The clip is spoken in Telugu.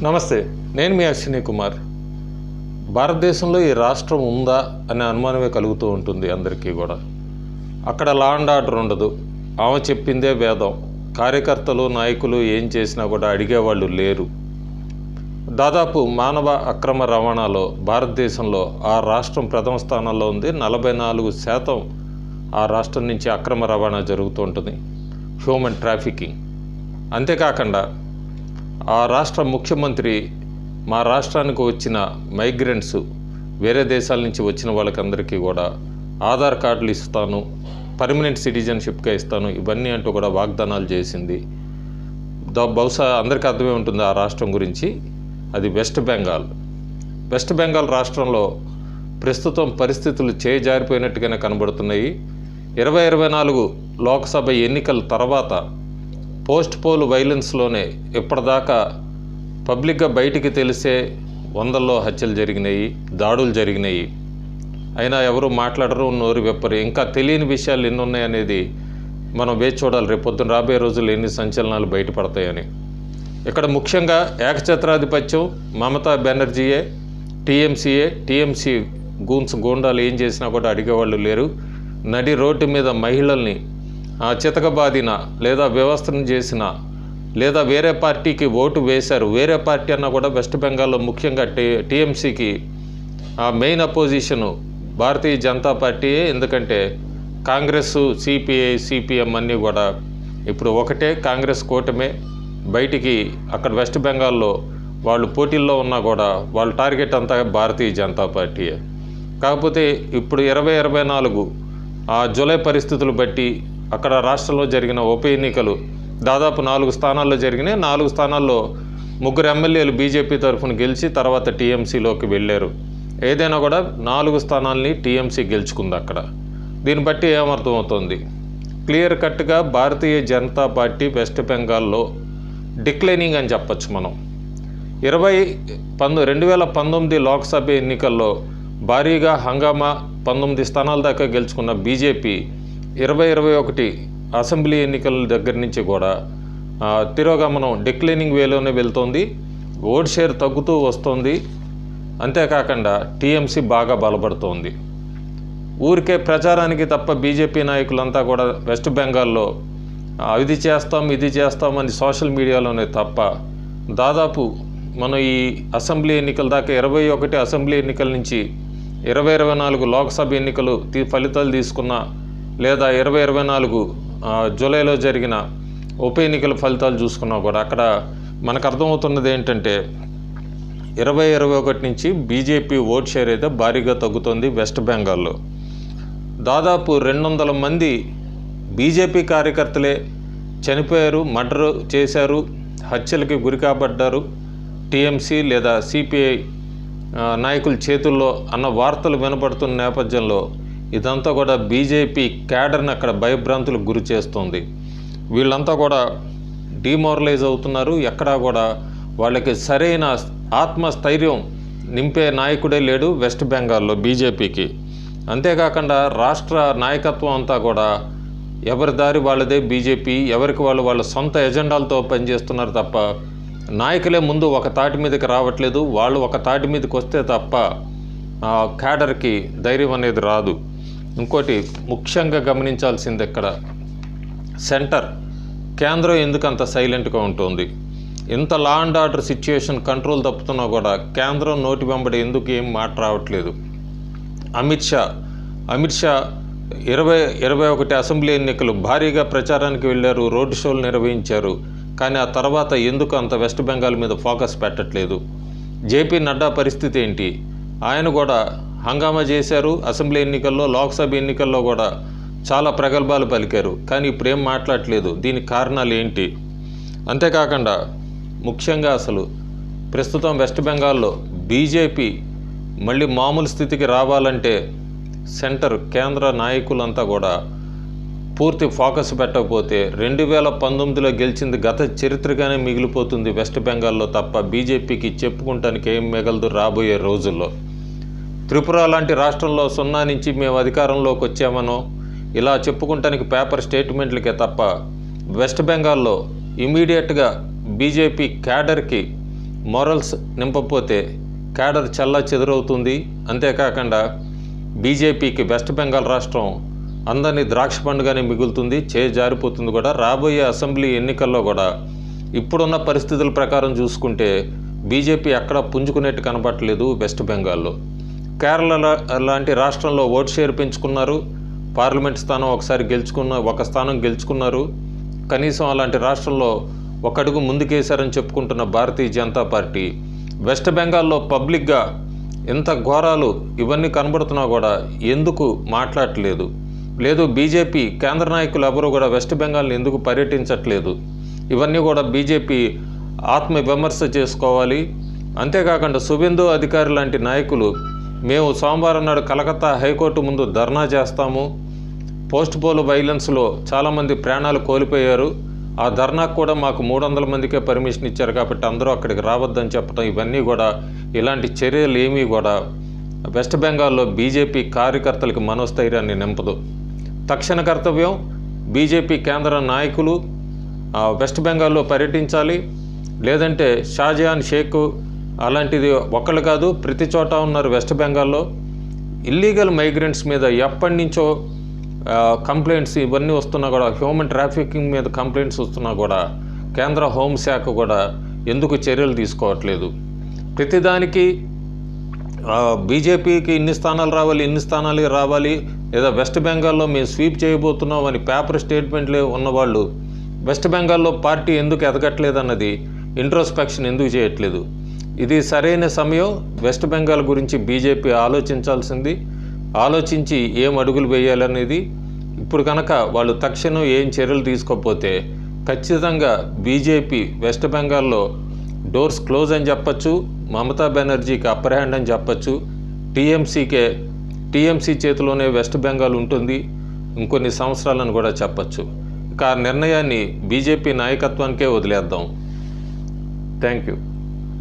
నమస్తే, నేను మీ అశ్విని కుమార్. భారతదేశంలో ఈ రాష్ట్రం ఉందా అనే అనుమానమే కలుగుతూ ఉంటుంది అందరికీ కూడా. అక్కడ లా అండ్ ఆర్డర్ ఉండదు, ఆమె చెప్పిందే వేదం. కార్యకర్తలు నాయకులు ఏం చేసినా కూడా అడిగేవాళ్ళు లేరు. దాదాపు మానవ అక్రమ రవాణాలో భారతదేశంలో ఆ రాష్ట్రం ప్రథమ స్థానంలో ఉంది. 44% ఆ రాష్ట్రం నుంచి అక్రమ రవాణా జరుగుతూ ఉంటుంది, హ్యూమన్ ట్రాఫికింగ్. అంతేకాకుండా ఆ రాష్ట్ర ముఖ్యమంత్రి మా రాష్ట్రానికి వచ్చిన మైగ్రెంట్స్, వేరే దేశాల నుంచి వచ్చిన వాళ్ళకందరికీ కూడా ఆధార్ కార్డులు ఇస్తాను, పర్మనెంట్ సిటిజన్షిప్గా ఇస్తాను, ఇవన్నీ అంటూ కూడా వాగ్దానాలు చేసింది. బహుశా అందరికీ అర్థమే ఉంటుంది ఆ రాష్ట్రం గురించి. అది వెస్ట్ బెంగాల్. వెస్ట్ బెంగాల్ రాష్ట్రంలో ప్రస్తుతం పరిస్థితులు చేజారిపోయినట్టుగానే కనబడుతున్నాయి. 2024 లోక్సభ ఎన్నికల తర్వాత పోస్ట్ పోల్ వైలెన్స్లోనే ఇప్పటిదాకా పబ్లిక్గా బయటికి తెలిసే వందల్లో హత్యలు జరిగినాయి, దాడులు జరిగినాయి. అయినా ఎవరు మాట్లాడరు, నోరు వెప్పరు. ఇంకా తెలియని విషయాలు ఎన్ని ఉన్నాయనేది మనం వేచి చూడాలి, రేపొద్దున రాబోయే రోజుల్లో ఎన్ని సంచలనాలు బయటపడతాయని. ఇక్కడ ముఖ్యంగా ఏకఛత్రాధిపత్యం మమతా బెనర్జీయే, టీఎంసీ గూండాలు ఏం చేసినా కూడా అడిగేవాళ్ళు లేరు. నడి రోడ్డు మీద మహిళల్ని చితకబాదిన, లేదా వ్యవస్థను చేసిన, లేదా వేరే పార్టీకి ఓటు వేశారు, వేరే పార్టీ అన్నా కూడా వెస్ట్ బెంగాల్లో ముఖ్యంగా టీఎంసీకి మెయిన్ అపోజిషను భారతీయ జనతా పార్టీయే. ఎందుకంటే కాంగ్రెస్, సిపిఐ, సిపిఎం అన్నీ కూడా ఇప్పుడు ఒకటే, కాంగ్రెస్ కూటమే. బయటికి అక్కడ వెస్ట్ బెంగాల్లో వాళ్ళు పోటీల్లో ఉన్నా కూడా వాళ్ళ టార్గెట్ అంతా భారతీయ జనతా పార్టీయే. కాకపోతే ఇప్పుడు 2024 జూలై పరిస్థితులు బట్టి అక్కడ రాష్ట్రంలో జరిగిన ఉప ఎన్నికలు దాదాపు 4 స్థానాల్లో జరిగినాయి. 4 స్థానాల్లో 3 ఎమ్మెల్యేలు బీజేపీ తరఫున గెలిచి తర్వాత టీఎంసీలోకి వెళ్ళారు. ఏదైనా కూడా 4 స్థానాల్ని టీఎంసీ గెలుచుకుంది అక్కడ. దీన్ని బట్టి ఏమర్థమవుతుంది, క్లియర్ కట్గా భారతీయ జనతా పార్టీ వెస్ట్ బెంగాల్లో డిక్లైనింగ్ అని చెప్పచ్చు మనం. 2019 లోక్సభ ఎన్నికల్లో భారీగా హంగామా 19 స్థానాల దాకా గెలుచుకున్న బీజేపీ 2021 అసెంబ్లీ ఎన్నికల దగ్గర నుంచి కూడా తిరోగమనం, డిక్లైనింగ్ వేలోనే వెళ్తోంది. ఓట్ షేర్ తగ్గుతూ వస్తుంది. అంతేకాకుండా టీఎంసీ బాగా బలపడుతోంది. ఊరికే ప్రచారానికి తప్ప బీజేపీ నాయకులంతా కూడా వెస్ట్ బెంగాల్లో ఇది చేస్తామని సోషల్ మీడియాలోనే తప్ప దాదాపు మనం ఈ అసెంబ్లీ ఎన్నికల దాకా 21 అసెంబ్లీ ఎన్నికల నుంచి 2024 లోక్సభ ఎన్నికలు ఫలితాలు తీసుకున్న, లేదా 2024 జూలైలో జరిగిన ఉప ఎన్నికల ఫలితాలు చూసుకున్నా కూడా అక్కడ మనకు అర్థమవుతున్నది ఏంటంటే 2021 నుంచి బీజేపీ ఓట్ షేర్ అయితే భారీగా తగ్గుతుంది వెస్ట్ బెంగాల్లో. దాదాపు 200 మంది బీజేపీ కార్యకర్తలే చనిపోయారు, మర్డర్ చేశారు, హత్యలకి గురి కాబడ్డారు టీఎంసీ లేదా సిపిఐ నాయకుల చేతుల్లో అన్న వార్తలు వినపడుతున్న నేపథ్యంలో ఇదంతా కూడా బీజేపీ క్యాడర్ని అక్కడ భయభ్రాంతులకు గురి చేస్తుంది. వీళ్ళంతా కూడా డిమోరలైజ్ అవుతున్నారు. ఎక్కడా కూడా వాళ్ళకి సరైన ఆత్మస్థైర్యం నింపే నాయకుడే లేడు వెస్ట్ బెంగాల్లో బీజేపీకి. అంతేకాకుండా రాష్ట్ర నాయకత్వం అంతా కూడా ఎవరి దారి వాళ్ళదే. బీజేపీ ఎవరికి వాళ్ళు వాళ్ళ సొంత ఎజెండాలతో పనిచేస్తున్నారు తప్ప నాయకులే ముందు ఒక తాటి మీదకి రావట్లేదు. వాళ్ళు ఒక తాటి మీదకి వస్తే తప్ప క్యాడర్కి ధైర్యం అనేది రాదు. ఇంకోటి ముఖ్యంగా గమనించాల్సింది, ఇక్కడ కేంద్రం ఎందుకు అంత సైలెంట్గా ఉంటుంది? ఇంత law and order situation control తప్పుతున్నా కూడా కేంద్రం నోటి వెంబడి ఎందుకు ఏం మాట రావట్లేదు? అమిత్ షా 2021 అసెంబ్లీ ఎన్నికలు భారీగా ప్రచారానికి వెళ్ళారు, రోడ్డు షోలు నిర్వహించారు. కానీ ఆ తర్వాత ఎందుకు అంత వెస్ట్ బెంగాల్ మీద ఫోకస్ పెట్టట్లేదు? జేపీ నడ్డా పరిస్థితి ఏంటి? ఆయన కూడా హంగామా చేశారు అసెంబ్లీ ఎన్నికల్లో, లోక్సభ ఎన్నికల్లో కూడా చాలా ప్రగల్భాలు పలికారు. కానీ ఇప్పుడు ఏం మాట్లాడట్లేదు. దీనికి కారణాలు ఏంటి? అంతేకాకుండా ముఖ్యంగా అసలు ప్రస్తుతం వెస్ట్ బెంగాల్లో బీజేపీ మళ్ళీ మామూలు స్థితికి రావాలంటే కేంద్ర నాయకులంతా కూడా పూర్తి ఫోకస్ పెట్టకపోతే 2019లో గెలిచింది గత చరిత్రగానే మిగిలిపోతుంది వెస్ట్ బెంగాల్లో తప్ప బీజేపీకి చెప్పుకుంటానికి ఏం మిగలదు రాబోయే రోజుల్లో. త్రిపుర లాంటి రాష్ట్రంలో 0 నుంచి మేము అధికారంలోకి వచ్చామనో ఇలా చెప్పుకుంటానికి పేపర్ స్టేట్మెంట్లకే తప్ప వెస్ట్ బెంగాల్లో ఇమీడియట్గా బీజేపీ క్యాడర్కి మోరల్స్ నింపకపోతే క్యాడర్ చల్లా చెదురవుతుంది. అంతేకాకుండా బీజేపీకి వెస్ట్ బెంగాల్ రాష్ట్రం అందరినీ ద్రాక్ష పండుగానే మిగులుతుంది, జారిపోతుంది కూడా. రాబోయే అసెంబ్లీ ఎన్నికల్లో కూడా ఇప్పుడున్న పరిస్థితుల ప్రకారం చూసుకుంటే బీజేపీ ఎక్కడ పుంజుకునేట్టు కనబడట్లేదు. వెస్ట్ బెంగాల్లో కేరళ లాంటి రాష్ట్రంలో ఓటు షేర్ పెంచుకున్నారు, పార్లమెంట్ స్థానం ఒక స్థానం గెలుచుకున్నారు. కనీసం అలాంటి రాష్ట్రంలో ఒక అడుగు ముందుకేశారని చెప్పుకుంటున్న భారతీయ జనతా పార్టీ వెస్ట్ బెంగాల్లో పబ్లిక్గా ఎంత ఘోరాలు ఇవన్నీ కనబడుతున్నా కూడా ఎందుకు మాట్లాడట్లేదు? లేదు, బీజేపీ కేంద్ర నాయకులు ఎవరు కూడా వెస్ట్ బెంగాల్ని ఎందుకు పర్యటించట్లేదు? ఇవన్నీ కూడా బీజేపీ ఆత్మవిమర్శ చేసుకోవాలి. అంతేకాకుండా శుభేందు అధికారి లాంటి నాయకులు మేము సోమవారం నాడు కలకత్తా హైకోర్టు ముందు ధర్నా చేస్తాము, పోస్ట్ పోల్ వైలెన్స్లో చాలామంది ప్రాణాలు కోల్పోయారు, ఆ ధర్నాకు కూడా మాకు 300 మందికే పర్మిషన్ ఇచ్చారు కాబట్టి అందరూ అక్కడికి రావద్దని చెప్పడం, ఇవన్నీ కూడా ఇలాంటి చర్యలు ఏమీ కూడా వెస్ట్ బెంగాల్లో బీజేపీ కార్యకర్తలకు మనోస్థైర్యాన్ని నింపదు. తక్షణ కర్తవ్యం బీజేపీ కేంద్ర నాయకులు వెస్ట్ బెంగాల్లో పర్యటించాలి. లేదంటే షాజహాన్ షేక్ అలాంటిది ఒక్కళ్ళు కాదు, ప్రతి చోట ఉన్నారు వెస్ట్ బెంగాల్లో. ఇల్లీగల్ మైగ్రెంట్స్ మీద ఎప్పటి నుంచో కంప్లైంట్స్ ఇవన్నీ వస్తున్నా కూడా, హ్యూమన్ ట్రాఫికింగ్ మీద కంప్లైంట్స్ వస్తున్నా కూడా కేంద్ర హోంశాఖ కూడా ఎందుకు చర్యలు తీసుకోవట్లేదు? ప్రతిదానికి బీజేపీకి ఇన్ని స్థానాలు రావాలి, లేదా వెస్ట్ బెంగాల్లో మేము స్వీప్ చేయబోతున్నాం అని పేపర్ స్టేట్మెంట్లే ఉన్నవాళ్ళు వెస్ట్ బెంగాల్లో పార్టీ ఎందుకు ఎదగట్లేదన్నది ఇంట్రోస్పెక్షన్ ఎందుకు చేయట్లేదు? ఇది సరైన సమయం. వెస్ట్ బెంగాల్ గురించి బీజేపీ ఆలోచించాల్సింది, ఆలోచించి ఏం అడుగులు వేయాలనేది. ఇప్పుడు కనుక వాళ్ళు తక్షణం ఏం చర్యలు తీసుకోకపోతే ఖచ్చితంగా బీజేపీ వెస్ట్ బెంగాల్లో డోర్స్ క్లోజ్ అని చెప్పచ్చు, మమతా బెనర్జీకి అప్పర్ హ్యాండ్ అని చెప్పచ్చు, టీఎంసీ చేతిలోనే వెస్ట్ బెంగాల్ ఉంటుంది ఇంకొన్ని సంవత్సరాలను కూడా చెప్పచ్చు. ఇక ఆ నిర్ణయాన్ని బీజేపీ నాయకత్వానికే వదిలేద్దాం. Thank you.